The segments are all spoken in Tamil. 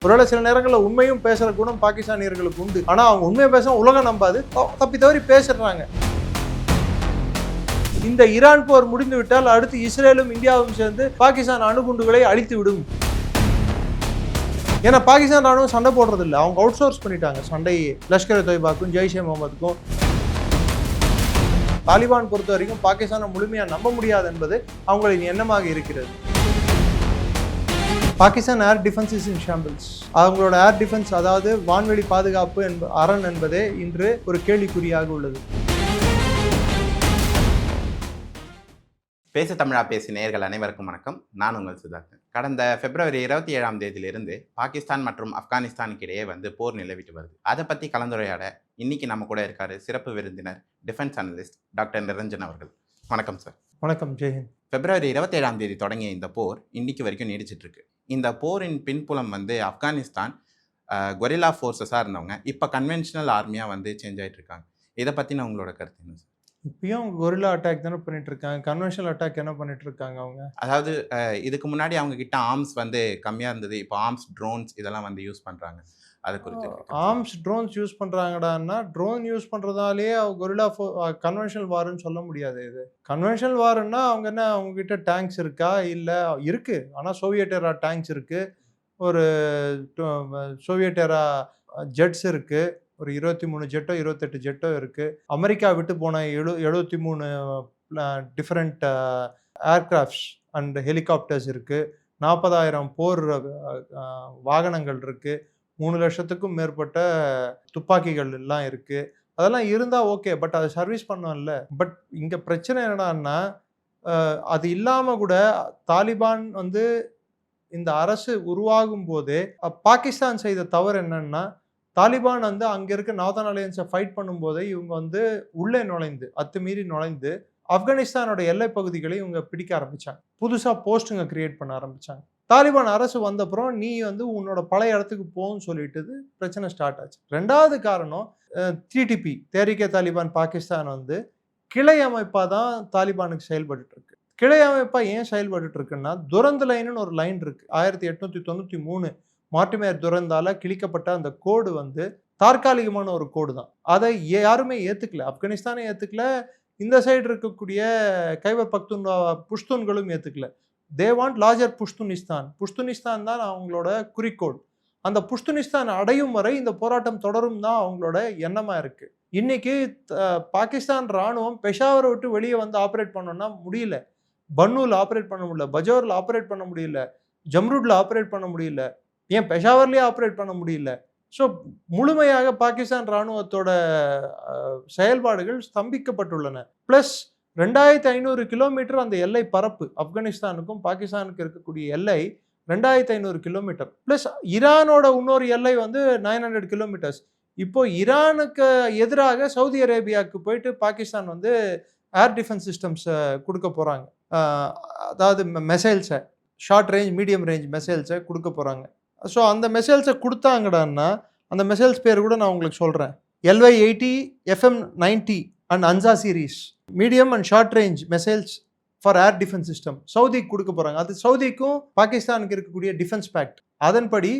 ஒருவேளை சில நேரங்களில் உண்மையும் பேசுற குணம் பாகிஸ்தானியர்களுக்கு உண்டு. ஆனா அவங்க உண்மையை பேச உலகம் நம்பாது, தப்பி தவறி பேசுறாங்க. இந்த ஈரான் போர் முடிந்து விட்டால் அடுத்து இஸ்ரேலும் இந்தியாவும் சேர்ந்து பாகிஸ்தான் அணுகுண்டுகளை அழித்து விடும். ஏன்னா பாகிஸ்தான் ராணுவம் சண்டை போடுறது இல்லை, அவங்க அவுட் சோர்ஸ் பண்ணிட்டாங்க சண்டையை லஷ்கர் தொய்பாக்கும் ஜெய்ஷே முகமதுக்கும். தாலிபான் பொறுத்த வரைக்கும் பாகிஸ்தானை முழுமையா நம்ப முடியாது என்பது அவங்களின் எண்ணமாக இருக்கிறது. Pakistan air defence is in shambles. அவங்களோட ஏர் டிஃபென்ஸ், அதாவது வான்வெளி பாதுகாப்பு அரண் என்பதே இன்று ஒரு கேள்விக்குறியாக உள்ளது. பேசு தமிழா பேசி நேயர்கள் அனைவருக்கும் வணக்கம். நான் உங்கள் சுதாகர். கடந்த பிப்ரவரி 27ஆம் தேதியிலிருந்து பாகிஸ்தான் மற்றும் ஆப்கானிஸ்தானுக்கு இடையே போர் நிலவிட்டு வருது. அதை பற்றி கலந்துரையாட இன்னைக்கு நம்ம கூட இருக்காரு சிறப்பு விருந்தினர், டிஃபென்ஸ் அனலிஸ்ட் டாக்டர் நிரஞ்சன் அவர்கள். வணக்கம் சார். வணக்கம், ஜெயஹிந்த். பிப்ரவரி 27ஆம் தேதி தொடங்கிய இந்த போர் இன்னைக்கு வரைக்கும் நீடிச்சிட்டு இருக்கு. இந்த போரின் பின்புலம் ஆப்கானிஸ்தான் கொரில்லா ஃபோர்ஸஸாக இருந்தவங்க இப்போ கன்வென்ஷனல் ஆர்மியாக சேஞ்ச் ஆகிட்டு இருக்காங்க. இதை பற்றின உங்களோட கருத்து என்ன சார்? இப்பயும் கொரில்லா அட்டாக் தானே பண்ணிட்டு இருக்காங்க, கன்வென்ஷனல் அட்டாக் என்ன பண்ணிட்டு இருக்காங்க அவங்க? அதாவது இதுக்கு முன்னாடி அவங்க கிட்ட ஆர்ம்ஸ் கம்மியாக இருந்தது, இப்போ ஆர்ம்ஸ் ட்ரோன்ஸ் இதெல்லாம் யூஸ் பண்ணுறாங்க. அது குறித்து ஆர்ம்ஸ் ட்ரோன்ஸ் யூஸ் பண்ணுறாங்கடான்னா, ட்ரோன் யூஸ் பண்ணுறதாலேயே கொரில்லா கன்வென்ஷனல் வார்ன்னு சொல்ல முடியாது. இது கன்வென்ஷனல் வார்ன்னா அவங்க என்ன, அவங்ககிட்ட டேங்க்ஸ் இருக்கா? இல்லை, இருக்குது. ஆனால் சோவியட் ஏரா டேங்க்ஸ் இருக்குது, ஒரு சோவியட் ஏரா ஜெட்ஸ் இருக்குது, ஒரு 23 ஜெட்டோ 28 ஜெட்டோ இருக்குது. அமெரிக்கா விட்டு போன 73 டிஃப்ரெண்ட் ஏர்கிராஃப்ட்ஸ் அண்ட் ஹெலிகாப்டர்ஸ் இருக்குது. 40,000 போர் வாகனங்கள் இருக்குது. 3 லட்சத்துக்கும் மேற்பட்ட துப்பாக்கிகள் எல்லாம் இருக்குது. அதெல்லாம் இருந்தால் ஓகே, பட் அதை சர்வீஸ் பண்ணோம்ல. பட் இங்கே பிரச்சனை என்னடான்னா, அது இல்லாமல் கூட தாலிபான் இந்த அரசு உருவாகும் போதே பாகிஸ்தான் செய்த தவறு என்னன்னா, தாலிபான் அங்கே இருக்க நார்தர்ன் அலையன்ஸை ஃபைட் பண்ணும்போதே இவங்க உள்ளே நுழைந்து, அத்துமீறி நுழைந்து ஆப்கானிஸ்தானோட எல்லை பகுதிகளை இவங்க பிடிக்க ஆரம்பிச்சாங்க. புதுசாக போஸ்ட்டுங்க கிரியேட் பண்ண ஆரம்பிச்சாங்க. தாலிபான் அரசு வந்தப்புறம் நீ உன்னோட பழைய இடத்துக்கு போன்னு சொல்லிட்டு பிரச்சனை ஸ்டார்ட் ஆச்சு. ரெண்டாவது காரணம், டிடிபி தேரிகே தாலிபான் பாகிஸ்தான் கிளை அமைப்பாக தான் தாலிபானுக்கு செயல்பட்டு இருக்கு. கிளை அமைப்பா ஏன் செயல்பட்டு இருக்குன்னா, துரந்து லைன்னு ஒரு லைன் இருக்கு. 1893 மார்டிமேர் துரந்தால கிழிக்கப்பட்ட அந்த கோடு தற்காலிகமான ஒரு கோடு தான். அதை யாருமே ஏத்துக்கல, ஆப்கானிஸ்தானே ஏத்துக்கல, இந்த சைடு இருக்கக்கூடிய கைபர் பக்துன்வா புஷ்தூன்களும் ஏத்துக்கல. தே வாண்ட் லார்ஜர் புஷ்துனிஸ்தான் தான் அவங்களோட குறிக்கோள். அந்த புஷ்துனிஸ்தான் அடையும் வரை இந்த போராட்டம் தொடரும் தான் அவங்களோட எண்ணமா இருக்கு. இன்னைக்கு பாகிஸ்தான் ராணுவம் பெஷாவரை விட்டு வெளியே ஆப்ரேட் பண்ணோம்னா முடியல, பன்னூல் ஆப்ரேட் பண்ண முடியல, பஜோரில் ஆப்ரேட் பண்ண முடியல, ஜம்ரூட்ல ஆப்ரேட் பண்ண முடியல, ஏன் பெஷாவர்லேயே ஆப்ரேட் பண்ண முடியல. ஸோ முழுமையாக பாகிஸ்தான் இராணுவத்தோட செயல்பாடுகள் ஸ்தம்பிக்கப்பட்டுள்ளன. ப்ளஸ் 2500 கிலோமீட்டர் அந்த எல்லை பரப்பு, ஆப்கானிஸ்தானுக்கும் பாகிஸ்தானுக்கும் இருக்கக்கூடிய எல்லை 2500 கிலோமீட்டர். ப்ளஸ் ஈரானோட இன்னொரு எல்லை 900 கிலோமீட்டர்ஸ். இப்போ ஈரானுக்கு எதிராக சவுதி அரேபியாவுக்கு போயிட்டு பாகிஸ்தான் ஏர் டிஃபென்ஸ் சிஸ்டம்ஸை கொடுக்க போகிறாங்க. அதாவது மெசைல்ஸை, ஷார்ட் ரேஞ்ச் மீடியம் ரேஞ்ச் மெசைல்ஸை கொடுக்க போகிறாங்க. ஸோ அந்த மெசைல்ஸை கொடுத்தாங்கடான்னா, அந்த மெசைல்ஸ் பேர் கூட நான் உங்களுக்கு சொல்கிறேன். LY-80, FM-90 and Anza series medium and short range missiles for air defence system சவுதிக்கு கொடுக்க போகிறாங்க. அது சவுதிக்கும் பாகிஸ்தானுக்கு இருக்கக்கூடிய டிஃபென்ஸ் பேக்ட். அதன்படி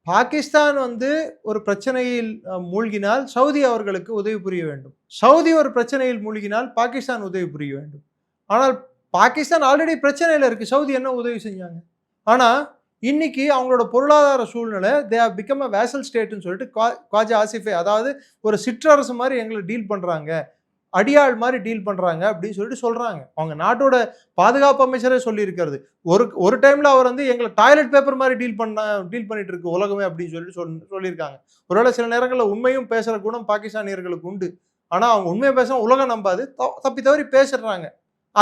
பாகிஸ்தான் ஒரு பிரச்சனையில் மூழ்கினால் சவுதி அவர்களுக்கு உதவி புரிய வேண்டும், சவுதி ஒரு பிரச்சனையில் மூழ்கினால் பாகிஸ்தான் உதவி புரிய வேண்டும். ஆனால் பாகிஸ்தான் ஆல்ரெடி பிரச்சனையில் இருக்குது, சவுதி என்ன உதவி செஞ்சாங்க? ஆனால் இன்னைக்கு அவங்களோட பொருளாதார சூழ்நிலை, தே ஹவ் பிகம் அ வேசல் ஸ்டேட்னு சொல்லிட்டு ख्वाजा ஆசிஃபே, அதாவது ஒரு சிற்றரசு மாதிரி எங்களை டீல் பண்ணுறாங்க, அடியாள் மாதிரி டீல் பண்ணுறாங்க அப்படின்னு சொல்லிட்டு சொல்கிறாங்க. அவங்க நாட்டோட பாதுகாப்பு அமைச்சரே சொல்லியிருக்கிறது. ஒரு டைமில் அவர் எங்களை டாய்லெட் பேப்பர் மாதிரி டீல் பண்ணிட்டு இருக்கு உலகமே அப்படின்னு சொல்லியிருக்காங்க. ஒருவேளை சில நேரங்களில் உண்மையும் பேசுகிற குணம் பாகிஸ்தானியர்களுக்கு உண்டு. ஆனால் அவங்க உண்மையை பேச உலகம் நம்பாது, தப்பி தவறி பேசுகிறாங்க.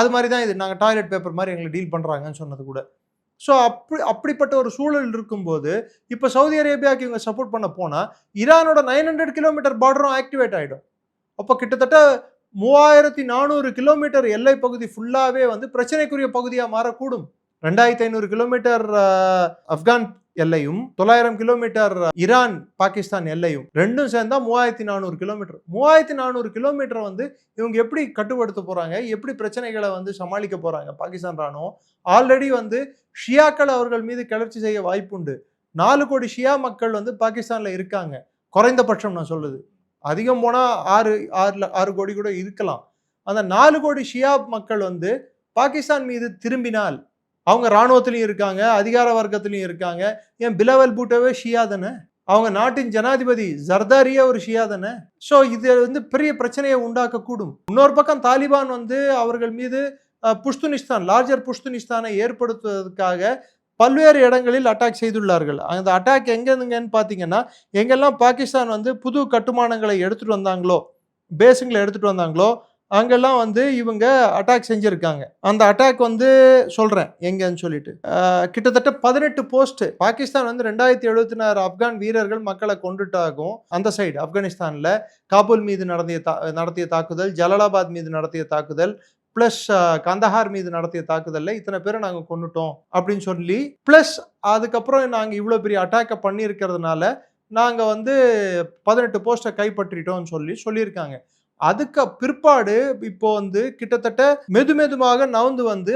அது மாதிரி தான் இது, நாங்கள் டாய்லெட் பேப்பர் மாதிரி எங்களை டீல் பண்ணுறாங்கன்னு சொன்னது கூட. ஸோ அப்படிப்பட்ட ஒரு சூழல் இருக்கும்போது இப்போ சவுதி அரேபியாவுக்கு இவங்க சப்போர்ட் பண்ண போனால் ஈரானோட 900 கிலோமீட்டர் பார்டரும் ஆக்டிவேட் ஆகிடும். அப்போ கிட்டத்தட்ட 3400 கிலோமீட்டர் எல்லை பகுதி ஃபுல்லாகவே பிரச்சனைக்குரிய பகுதியாக மாறக்கூடும். 2500 கிலோமீட்டர் ஆப்கான் எல்லையும் 900 கிலோமீட்டர் ஈரான் பாகிஸ்தான் எல்லையும் ரெண்டும் சேர்ந்தா 3400 கிலோமீட்டர். 3400 கிலோமீட்டர் இவங்க எப்படி கட்டுப்படுத்த போறாங்க, எப்படி பிரச்சனைகளை சமாளிக்க போறாங்க? பாகிஸ்தான் ராணுவம் ஆல்ரெடி ஷியாக்கள் அவர்கள் மீது கிளர்ச்சி செய்ய வாய்ப்புண்டு. 4 கோடி ஷியா மக்கள் வந்து பாகிஸ்தான்ல இருக்காங்க. குறைந்தபட்சம் நான் சொல்லுது. அதிகம் போனா 6 கோடி கூட இருக்கலாம். அந்த 4 கோடி ஷியா மக்கள் வந்து பாகிஸ்தான் மீது திரும்பினால், அவங்க ராணுவத்திலயும் இருக்காங்க, அதிகார வர்க்கத்திலயும் இருக்காங்க. ஏன் பிலாவல் பூட்டோவே ஷியா தானே? அவங்க நாட்டின் ஜனாதிபதி ஜர்தாரியே ஒரு ஷியா தானே? ஸோ இது வந்து பெரிய பிரச்சனையை உண்டாக்கக்கூடும். இன்னொரு பக்கம் தாலிபான் வந்து அவர்கள் மீது புஷ்துனிஸ்தான், லார்ஜர் புஷ்துனிஸ்தானை ஏற்படுத்துவதற்காக பல்வேறு இடங்களில் அட்டாக் செய்துள்ளார்கள். அந்த அட்டாக் எங்கன்னு பார்த்தீங்கன்னா, எங்கெல்லாம் பாகிஸ்தான் வந்து புது கட்டுமானங்களை எடுத்துட்டு வந்தாங்களோ, பேஸுங்களை எடுத்துட்டு வந்தாங்களோ, அங்கெல்லாம் வந்து இவங்க அட்டாக் செஞ்சிருக்காங்க. அந்த அட்டாக் வந்து சொல்றேன் எங்கன்னு சொல்லிட்டு. கிட்டத்தட்ட 18 போஸ்ட் பாகிஸ்தான் வந்து 2076 ஆப்கான் வீரர்கள் மக்களை கொண்டுட்டாகும். அந்த சைடு ஆப்கானிஸ்தான்ல காபூல் மீது நடத்திய தாக்குதல், ஜலாலாபாத் மீது நடத்திய தாக்குதல், பிளஸ் கந்தஹார் மீது நடத்திய தாக்குதல்ல இத்தனை பேரை நாங்க கொண்டுட்டோம் அப்படின்னு சொல்லி, பிளஸ் அதுக்கப்புறம் நாங்க இவ்வளவு பெரிய அட்டாக்கை பண்ணி இருக்கிறதுனால நாங்க வந்து 18 போஸ்டை கைப்பற்றிட்டோம்னு சொல்லியிருக்காங்க. அதுக்கு பிற்பாடு இப்போ வந்து கிட்டத்தட்ட மெதுமெதுமாக நவுந்து வந்து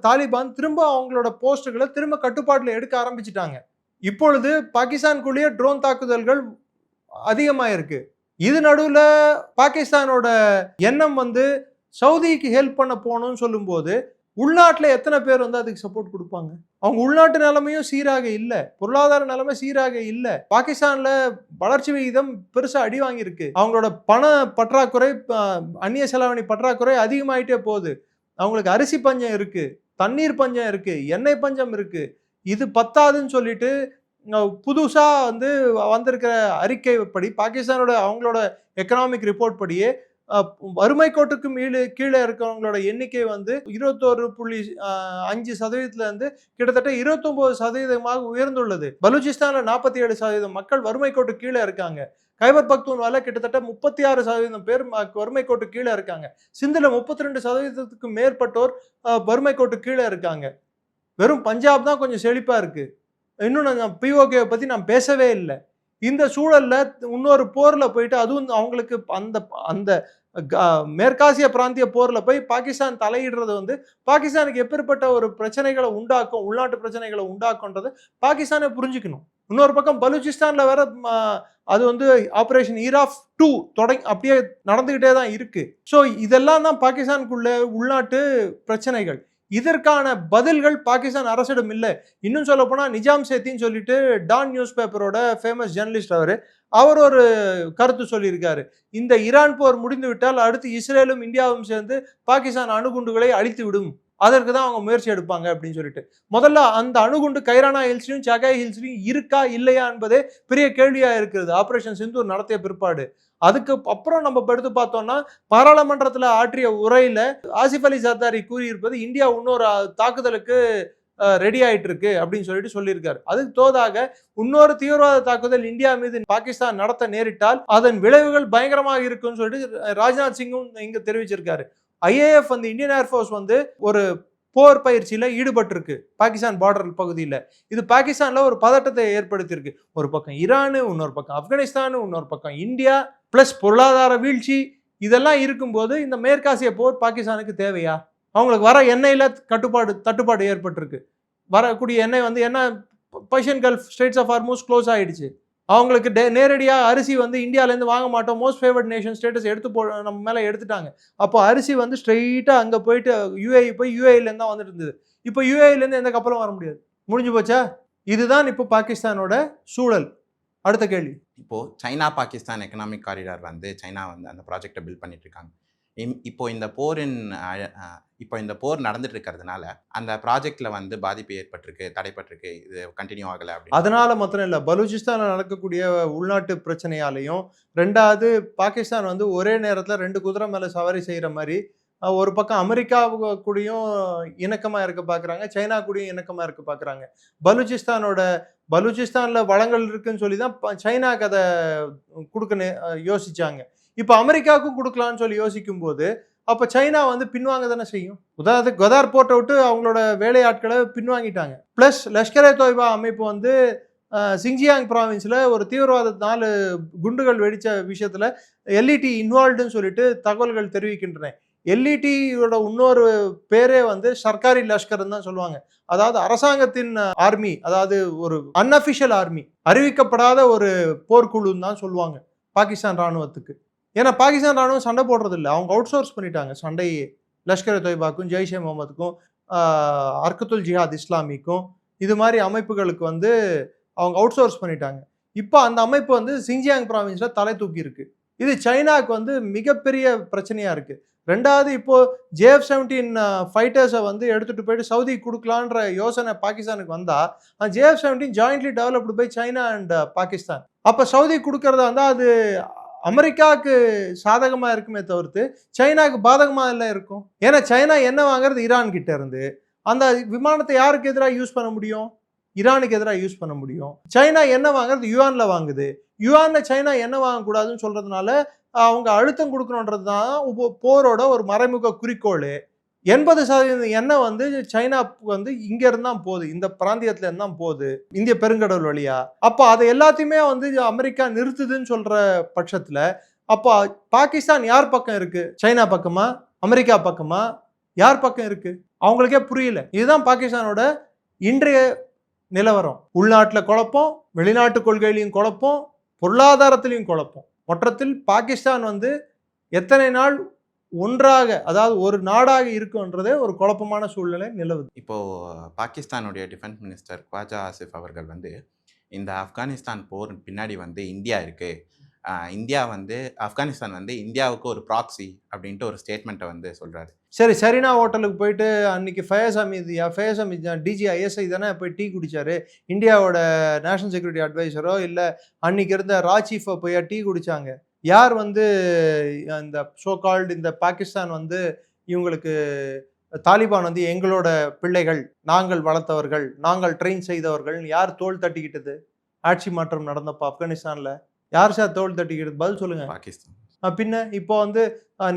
தாலிபான் திரும்ப அவங்களோட போஸ்டுகளை திரும்ப கட்டுப்பாட்டில் எடுக்க ஆரம்பிச்சிட்டாங்க. இப்பொழுது பாகிஸ்தானுக்குள்ளேயே ட்ரோன் தாக்குதல்கள் அதிகமாயிருக்கு. இது நடுவில் பாகிஸ்தானோட எண்ணம் வந்து சவுதிக்கு ஹெல்ப் பண்ண போகணும்னு சொல்லும்போது உள்நாட்டில் எத்தனை பேர் வந்து அதுக்கு சப்போர்ட் கொடுப்பாங்க? அவங்க உள்நாட்டு நிலைமையும் சீராக இல்லை, பொருளாதார நிலைமை சீராக இல்லை. பாகிஸ்தான்ல வளர்ச்சி விகிதம் பெருசா அடி வாங்கியிருக்கு. அவங்களோட பண பற்றாக்குறை, அந்நிய செலாவணி பற்றாக்குறை அதிகமாயிட்டே போகுது. அவங்களுக்கு அரிசி பஞ்சம் இருக்கு, தண்ணீர் பஞ்சம் இருக்கு, எண்ணெய் பஞ்சம் இருக்கு. இது பத்தாதுன்னு சொல்லிட்டு புதுசா வந்து வந்திருக்கிற அறிக்கைப்படி பாகிஸ்தானோட அவங்களோட எக்கனாமிக் ரிப்போர்ட் படியே வறுமை கோட்டுக்கும் கீழே இருக்கிறவங்களோட எண்ணிக்கை வந்து 21.5% இருந்து கிட்டத்தட்ட 29% உயர்ந்துள்ளது. பலூச்சிஸ்தான்ல 47% மக்கள் வறுமை கோட்டு கீழே இருக்காங்க. கைபர் பக்தூன்வால கிட்டத்தட்ட 36% பேர் வறுமை கோட்டு கீழே இருக்காங்க. சிந்துல 32% மேற்பட்டோர் வறுமை கோட்டு கீழே இருக்காங்க. வெறும் பஞ்சாப் தான் கொஞ்சம் செழிப்பா இருக்கு. இன்னும் நான் பிஓகே பத்தி நான் பேசவே இல்லை. இந்த சூழல்ல இன்னொரு போர்ல போயிட்டு, அதுவும் அவங்களுக்கு அந்த அந்த மேற்காசிய பிராந்திய போர்ல போய் பாகிஸ்தான் தலையிடுறது வந்து பாகிஸ்தானுக்கு எப்பேற்பட்ட ஒரு பிரச்சனைகளை உண்டாக்கும், உள்நாட்டு பிரச்சனைகளை உண்டாக்கும்ன்றது பாகிஸ்தானே புரிஞ்சுக்கணும். இன்னொரு பக்கம் பலூச்சிஸ்தான்ல வேற அது வந்து ஆபரேஷன் ஈராஃப் 2 அப்படியே நடந்துகிட்டே தான் இருக்கு. ஸோ இதெல்லாம் தான் பாகிஸ்தானுக்குள்ள உள்நாட்டு பிரச்சனைகள். இதற்கான பதில்கள் பாகிஸ்தான் அரசிடம் இல்லை. இன்னும் சொல்ல போனா நிஜாம் சேத்தின்னு சொல்லிட்டு டான் நியூஸ் பேப்பரோட ஃபேமஸ் ஜேர்னலிஸ்ட் அவர் ஒரு கருத்து சொல்லியிருக்காரு. இந்த ஈரான் போர் முடிந்து விட்டால் அடுத்து இஸ்ரேலும் இந்தியாவும் சேர்ந்து பாகிஸ்தான் அணுகுண்டுகளை அழித்து விடும், அதற்கு தான் அவங்க முயற்சி எடுப்பாங்க அப்படின்னு சொல்லிட்டு. முதல்ல அந்த அணுகுண்டு கைரானா ஹில்ஸ்லையும் சகாய் ஹில்ஸ்லையும் இருக்கா இல்லையா என்பதே பெரிய கேள்வியா இருக்கிறது ஆபரேஷன் சிந்தூர் நடத்திய பிற்பாடு. அதுக்கு அப்புறம் நம்ம எடுத்து பார்த்தோம்னா, பாராளுமன்றத்தில் ஆற்றிய உரையில ஆசிஃப் அலி ஜர்தாரி கூறியிருப்பது இந்தியா இன்னொரு தாக்குதலுக்கு ரெடி ஆயிட்டு இருக்கு அப்படின்னு சொல்லியிருக்காரு. அதுக்கு தோதாக இன்னொரு தீவிரவாத தாக்குதல் இந்தியா மீது பாகிஸ்தான் நடத்த நேரிட்டால் அதன் விளைவுகள் பயங்கரமாக இருக்குன்னு சொல்லிட்டு ராஜ்நாத் சிங்கும் இங்க தெரிவிச்சிருக்காரு. IAF வந்து இந்தியன் ஏர்ஃபோர்ஸ் வந்து ஒரு போர் பயிற்சியில ஈடுபட்டிருக்கு பாகிஸ்தான் பார்டர் பகுதியில். இது பாகிஸ்தான்ல ஒரு பதட்டத்தை ஏற்படுத்தியிருக்கு. ஒரு பக்கம் ஈரானு, இன்னொரு பக்கம் ஆப்கானிஸ்தான், இன்னொரு பக்கம் இந்தியா, பிளஸ் பொருளாதார வீழ்ச்சி, இதெல்லாம் இருக்கும்போது இந்த மேற்காசிய போர் பாகிஸ்தானுக்கு தேவையா? அவங்களுக்கு வர எண்ணெயில தட்டுப்பாடு ஏற்பட்டிருக்கு. வரக்கூடிய எண்ணெய் வந்து என்ன, Persian Gulf, straits of Hormuz close ஆயிடுச்சு. அவங்களுக்கு நேரடியாக அரிசி வந்து இந்தியாவிலேருந்து வாங்க மாட்டோம், மோஸ்ட் ஃபேவர்ட் நேஷன் ஸ்டேட்டஸ் நம்ம மேலே எடுத்துட்டாங்க. அப்போ அரிசி வந்து ஸ்ட்ரெயிட்டாக அங்கே போயிட்டு யூஏஇலேருந்து தான் வந்துட்டு இருந்தது. இப்போ யூஏஇலேருந்து எந்த கப்பலும் வர முடியாது, முடிஞ்சு போச்சா? இதுதான் இப்போ பாகிஸ்தானோட சூழல். அடுத்த கேள்வி. இப்போ சைனா பாகிஸ்தான் எக்கனாமிக் காரிடார் வந்து சைனா வந்து அந்த ப்ராஜெக்டை பில்ட் பண்ணிட்டு இருக்காங்க. இப்போ இந்த போர் நடந்துட்டு இருக்கிறதுனால அந்த ப்ராஜெக்ட்ல வந்து பாதிப்பு ஏற்பட்டிருக்கு, தடைப்பட்டிருக்கு, இது கண்டினியூ ஆகலை அப்படின்னு. அதனால மாத்திரம் இல்லை, பலூச்சிஸ்தானில் நடக்கக்கூடிய உள்நாட்டு பிரச்சனையாலையும், ரெண்டாவது பாகிஸ்தான் வந்து ஒரே நேரத்தில் 2 குதிரை மேலே சவாரி செய்கிற மாதிரி ஒரு பக்கம் அமெரிக்கா கூடயும் இணக்கமாக இருக்க பார்க்குறாங்க, சைனா கூடயும் இணக்கமாக இருக்க பார்க்குறாங்க. பலூச்சிஸ்தானில் வளங்கள் இருக்குன்னு சொல்லி தான் சைனாக்கு அதை கொடுக்க யோசிச்சாங்க. இப்போ அமெரிக்காவுக்கும் கொடுக்கலான்னு சொல்லி யோசிக்கும் போது அப்போ சைனா வந்து பின்வாங்க தானே செய்யும். உதாரணத்துக்கு கதார் போர்ட்டை விட்டு அவங்களோட வேலையாட்களை பின்வாங்கிட்டாங்க. பிளஸ் லஷ்கர் தொய்பா அமைப்பு வந்து சிங்ஜியாங் ப்ராவின்ஸில் ஒரு தீவிரவாத 4 குண்டுகள் வெடித்த விஷயத்தில் LET இன்வால்வ்டுன்னு சொல்லிட்டு தகவல்கள் தெரிவிக்கின்றன. எல்இடியோட இன்னொரு பேரே வந்து சர்க்காரி லஷ்கர்னு தான் சொல்லுவாங்க. அதாவது அரசாங்கத்தின் ஆர்மி, அதாவது ஒரு அன்அஃபிஷியல் ஆர்மி, அறிவிக்கப்படாத ஒரு போர்க்குழுன்னு தான் சொல்லுவாங்க பாகிஸ்தான் ராணுவத்துக்கு. ஏன்னா பாகிஸ்தான் ராணுவம் சண்டை போடுறது இல்ல. அவங்க அவுட் சோர்ஸ் பண்ணிட்டாங்க சண்டையே. லஷ்கர் தொய்பாக்கும், ஜெய்ஷே முகமதுக்கும், அர்கத்துல் ஜிஹாத் இஸ்லாமிக்கும், இது மாதிரி அமைப்புகளுக்கு வந்து அவங்க அவுட் சோர்ஸ் பண்ணிட்டாங்க. இப்போ அந்த அமைப்பு வந்து சிங்ஜியாங் ப்ராவின்ஸ்ல தலை தூக்கி இருக்கு. இது சைனாக்கு வந்து மிகப்பெரிய பிரச்சனையா இருக்கு. ரெண்டாவது இப்போ JF-17 ஃபைட்டர்ஸை வந்து எடுத்துட்டு போயிட்டு சவுதி கொடுக்கலான்ற யோசனை பாகிஸ்தானுக்கு வந்தா, JF-17 jointly developed by China and Pakistan. அப்ப சவுதி கொடுக்கறதா இருந்தா அது அமெரிக்காவுக்கு சாதகமா இருக்குமே தவிர்த்து சைனாக்கு பாதகமா இல்லை இருக்கும். ஏன்னா சைனா என்ன வாங்குறது ஈரான் கிட்ட இருந்து. அந்த விமானத்தை யாருக்கு எதிராக யூஸ் பண்ண முடியும்? ஈரானுக்கு எதிராக யூஸ் பண்ண முடியும். சைனா என்ன வாங்குறது யுவான்ல வாங்குது. யுவான்ல சைனா என்ன வாங்கக்கூடாதுன்னு சொல்றதுனால அவங்க அழுத்தம் கொடுக்கணுன்றது தான் போரோட ஒரு மறைமுக குறிக்கோள். 80% எண்ணெய் வந்து சைனா வந்து இங்க இருந்து தான் போகுது, இந்த பிராந்தியத்துல இருந்து தான் போகுது, இந்திய பெருங்கடல் வழியா. அப்போ அதை எல்லாத்தையுமே வந்து அமெரிக்கா நிறுத்துதுன்னு சொல்ற பட்சத்துல அப்போ பாகிஸ்தான் யார் பக்கம் இருக்கு? சைனா பக்கமா, அமெரிக்கா பக்கமா, யார் பக்கம் இருக்கு? அவங்களுக்கே புரியல. இதுதான் பாகிஸ்தானோட இன்றைய நிலவரம். உள்நாட்டுல குழப்பம், வெளிநாட்டு கொள்கையிலையும் குழப்பம், பொருளாதாரத்திலையும் குழப்பம். மொத்தத்தில் பாகிஸ்தான் வந்து எத்தனை நாள் ஒன்றாக, அதாவது ஒரு நாடாக இருக்குன்றதே ஒரு குழப்பமான சூழ்நிலை நிலவுது. இப்போ பாகிஸ்தானுடைய டிஃபென்ஸ் மினிஸ்டர் ख्वाजा ஆசிஃப் அவர்கள் வந்து இந்த ஆப்கானிஸ்தான் போர் பின்னாடி வந்து இந்தியா இருக்கு. இந்தியா வந்து ஆப்கானிஸ்தான் வந்து இந்தியாவுக்கு ஒரு ப்ராக்ஸி அப்படின்ட்டு ஒரு ஸ்டேட்மெண்ட்டை வந்து சொல்றாரு. சரி, சரினா ஹோட்டலுக்கு போயிட்டு அன்னைக்கு ஃபயஸ் அமீத் DGISI தானே போய் டீ குடிச்சாரு. இந்தியாவோட நேஷனல் செக்யூரிட்டி அட்வைசரோ இல்லை அன்னைக்கு இருந்த ராச்சீஃபோ போய் டீ குடிச்சாங்க. யார் வந்து இந்த சோ கால்டு இந்த பாகிஸ்தான் வந்து இவங்களுக்கு தாலிபான் வந்து எங்களோட பிள்ளைகள், நாங்கள் வளர்த்தவர்கள், நாங்கள் ட்ரெயின் செய்தவர்கள் யார் தோள் தட்டிக்கிட்டது? ஆட்சி மாற்றம் நடந்தப்போ ஆப்கானிஸ்தான்ல யார் சார் தோள் தட்டிக்கிட்டது? பதில் சொல்லுங்க. பாகிஸ்தான். பின்ன இப்போ வந்து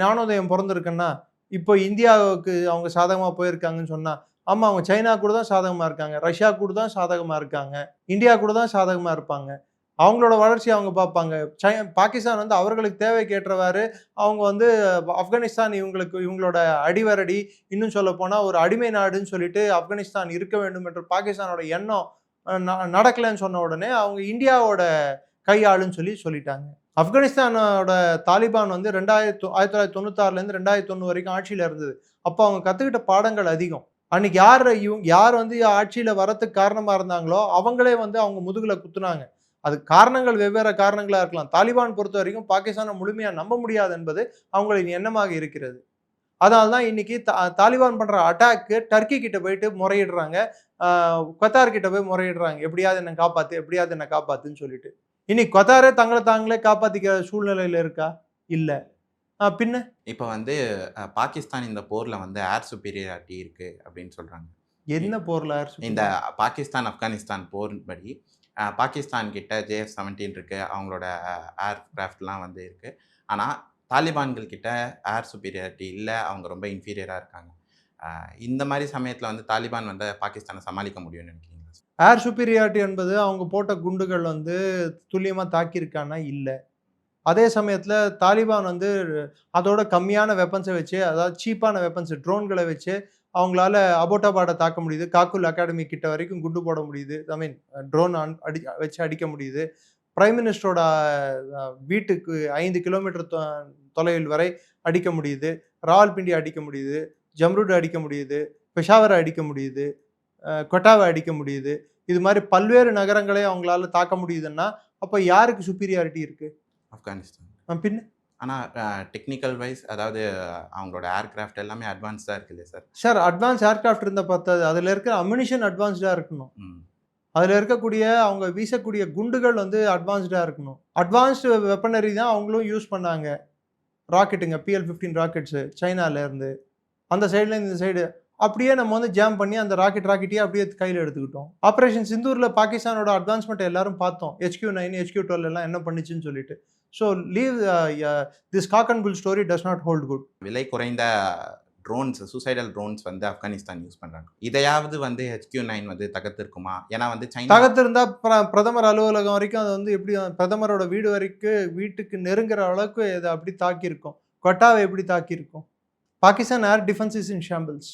ஞானோதயம் பிறந்திருக்குன்னா இப்போ இந்தியாவுக்கு அவங்க சாதகமாக போயிருக்காங்கன்னு சொன்னா, ஆமா அவங்க சைனா கூட தான் சாதகமா இருக்காங்க, ரஷ்யா கூட தான் சாதகமா இருக்காங்க, இந்தியா கூட தான் சாதகமா இருப்பாங்க. அவங்களோட வளர்ச்சி அவங்க பார்ப்பாங்க. பாகிஸ்தான் வந்து அவர்களுக்கு தேவைக்கு ஏற்றவாறு அவங்க வந்து ஆப்கானிஸ்தான் இவங்களோட அடிவரடி, இன்னும் சொல்ல போனா ஒரு அடிமை நாடுன்னு சொல்லிட்டு ஆப்கானிஸ்தான் இருக்க வேண்டும் என்ற பாகிஸ்தானோட எண்ணம் நடக்கலைன்னு சொன்ன உடனே அவங்க இந்தியாவோட கையாளுன்னு சொல்லிட்டாங்க. ஆப்கானிஸ்தானோட தாலிபான் வந்து 1996 2001 வரைக்கும் ஆட்சியில் இருந்தது. அப்போ அவங்க கற்றுக்கிட்ட பாடங்கள் அதிகம். அன்னைக்கு யார் வந்து ஆட்சியில் வரத்துக்கு காரணமாக இருந்தாங்களோ அவங்களே வந்து அவங்க முதுகில் குத்துனாங்க. அது காரணங்கள் வெவ்வேறு காரணங்களாக இருக்கலாம். தாலிபான் பொறுத்த வரைக்கும் பாகிஸ்தானை முழுமையாக நம்ப முடியாது என்பது அவங்களின் எண்ணமாக இருக்கிறது. அதனால தான் இன்னைக்கு தாலிபான் பண்ணுற அட்டாக்கு டர்க்கி கிட்ட போயிட்டு முறையிடுறாங்க, கத்தார் கிட்ட போய் முறையிடுறாங்க, எப்படியாவது என்னை காப்பாத்துன்னு சொல்லிட்டு. இன்னைக்கு கத்தாரே தங்களை தாங்களே காப்பாத்திக்கிற சூழ்நிலையில இருக்கா? இல்ல. பின்ன இப்போ வந்து பாகிஸ்தான் இந்த போர்ல வந்து ஏர் சுப்பீரியாரிட்டி இருக்கு அப்படின்னு சொல்றாங்க. என்ன போர்ல இந்த பாகிஸ்தான் ஆப்கானிஸ்தான் போர் படி பாகிஸ்தான் கிட்ட JF-17 இருக்கு, அவங்களோட ஏர் கிராஃப்ட்லாம் வந்து இருக்கு. ஆனால் தாலிபான்கள் கிட்ட ஏர் சுப்பீரியாரிட்டி இல்லை, அவங்க ரொம்ப இன்ஃபீரியராக இருக்காங்க. இந்த மாதிரி சமயத்தில் வந்து தாலிபான் வந்து பாகிஸ்தானை சமாளிக்க முடியும்னு நினைக்கிறீங்களா? ஏர் சுப்பீரியாரிட்டி என்பது அவங்க போட்ட குண்டுகள் வந்து துல்லியமாக தாக்கியிருக்கானா? இல்லை. அதே சமயத்தில் தாலிபான் வந்து அதோட கம்மியான வெப்பன்ஸை வச்சு, அதாவது சீப்பான வெப்பன்ஸ் ட்ரோன்களை வச்சு அவங்களால அபோட்டாபாடை தாக்க முடியுது. காக்குல் அகாடமி கிட்ட வரைக்கும் குண்டு போட முடியுது. ட்ரோன் வச்சு அடிக்க முடியுது. பிரைம் மினிஸ்டரோட வீட்டுக்கு 5 கிலோமீட்டர் தொலைவில் வரை அடிக்க முடியுது. ராவல்பிண்டி அடிக்க முடியுது, ஜம்ருட் அடிக்க முடியுது, பெஷாவரை அடிக்க முடியுது, கொட்டாவை அடிக்க முடியுது. இது மாதிரி பல்வேறு நகரங்களை அவங்களால தாக்க முடியுதுன்னா அப்போ யாருக்கு சுப்பீரியாரிட்டி இருக்கு? ஆப்கானிஸ்தான். பின்ன ஆனால் டெக்னிக்கல் வைஸ், அதாவது அவங்களோட ஏர்கிராஃப்ட் எல்லாமே அட்வான்ஸ்டாக இருக்கு இல்லையா சார்? சார், அட்வான்ஸ் ஏர்கிராஃப்ட் இருந்தால் பார்த்தாது, அதில் இருக்கிற அம்யூனிஷன் அட்வான்ஸ்டாக இருக்கணும். அதில் இருக்கக்கூடிய அவங்க வீசக்கூடிய குண்டுகள் வந்து அட்வான்ஸ்டாக இருக்கணும். அட்வான்ஸ்டு வெப்பனரி தான் அவங்களும் யூஸ் பண்ணாங்க. ராக்கெட்டுங்க, PL-15 ராக்கெட்ஸு சைனாலேருந்து, அந்த சைட்லேருந்து இந்த சைடு அப்படியே நம்ம வந்து ஜாம் பண்ணி அந்த ராக்கெட்டையே அப்படியே கையில் எடுத்துக்கிட்டோம். ஆப்ரேஷன் சிந்தூரில் பாகிஸ்தானோட அட்வான்ஸ்மெண்ட் எல்லாரும் பார்த்தோம். HQ-9 HQ-12 எல்லாம் என்ன பண்ணிச்சுன்னு சொல்லிட்டு. So this cock and bull story does not hold good. விலை குறைந்த ட்ரோன்ஸ், சூசைடல் ட்ரோன்ஸ் வந்து ஆப்கானிஸ்தான் யூஸ் பண்ணுறாங்க. இதையாவது வந்து HQ-9 வந்து தகர்த்திருக்குமா? ஏன்னா வந்து சைனா தகர்த்திருந்தா பிரதமர் அலுவலகம் வரைக்கும் அது வந்து எப்படி பிரதமரோட வீட்டுக்கு நெருங்குற அளவுக்கு இதை அப்படி தாக்கியிருக்கும். கொட்டாவை எப்படி தாக்கியிருக்கும்? Pakistan air defence is in shambles.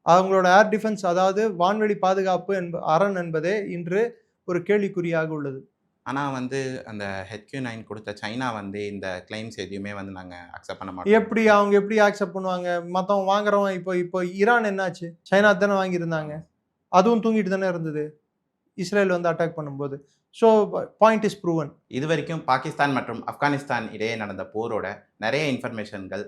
அவங்களோட ஏர் டிஃபென்ஸ், அதாவது வான்வெளி பாதுகாப்பு அரண் என்பதே இன்று ஒரு கேள்விக்குறியாக உள்ளது. ஆனால் வந்து அந்த HQ9 கொடுத்த சைனா வந்து இந்த கிளைம்ஸ் எதுவுமே வந்து நாங்கள் அக்செப்ட் பண்ண மாட்டோம். அவங்க எப்படி ஆக்செப்ட் பண்ணுவாங்க? மற்றவங்க வாங்குறவன் இப்போ ஈரான் என்னாச்சு? சைனா தானே வாங்கியிருந்தாங்க, அதுவும் தூங்கிட்டு தானே இருந்தது இஸ்ரேல் வந்து அட்டாக் பண்ணும்போது. So point is proven. இது வரைக்கும் பாகிஸ்தான் மற்றும் ஆப்கானிஸ்தான் இடையே நடந்த போரோட நிறைய இன்ஃபர்மேஷன்கள்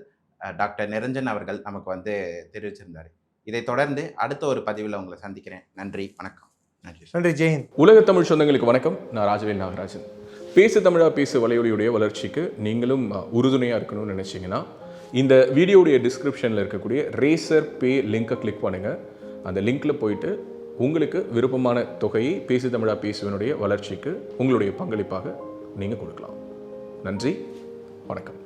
டாக்டர் நிரஞ்சன் அவர்கள் நமக்கு வந்து தெரிவிச்சிருந்தார். இதை தொடர்ந்து அடுத்த ஒரு பதிவில் உங்களை சந்திக்கிறேன். நன்றி, வணக்கம். நன்றி, ஜெயஹிந்த். உலக தமிழ் சொந்தங்களுக்கு வணக்கம். நான் ராஜவேல் நாகராஜன். பேசு தமிழா பேசு வலையொலியுடைய வளர்ச்சிக்கு நீங்களும் உறுதுணையாக இருக்கணும்னு நினச்சிங்கன்னா இந்த வீடியோடைய டிஸ்கிரிப்ஷனில் இருக்கக்கூடிய ரேசர் பே லிங்கை கிளிக் பண்ணுங்கள். அந்த லிங்க்கில் போயிட்டு உங்களுக்கு விருப்பமான தொகையை பேசு தமிழா பேசுவனுடைய வளர்ச்சிக்கு உங்களுடைய பங்களிப்பாக நீங்கள் கொடுக்கலாம். நன்றி, வணக்கம்.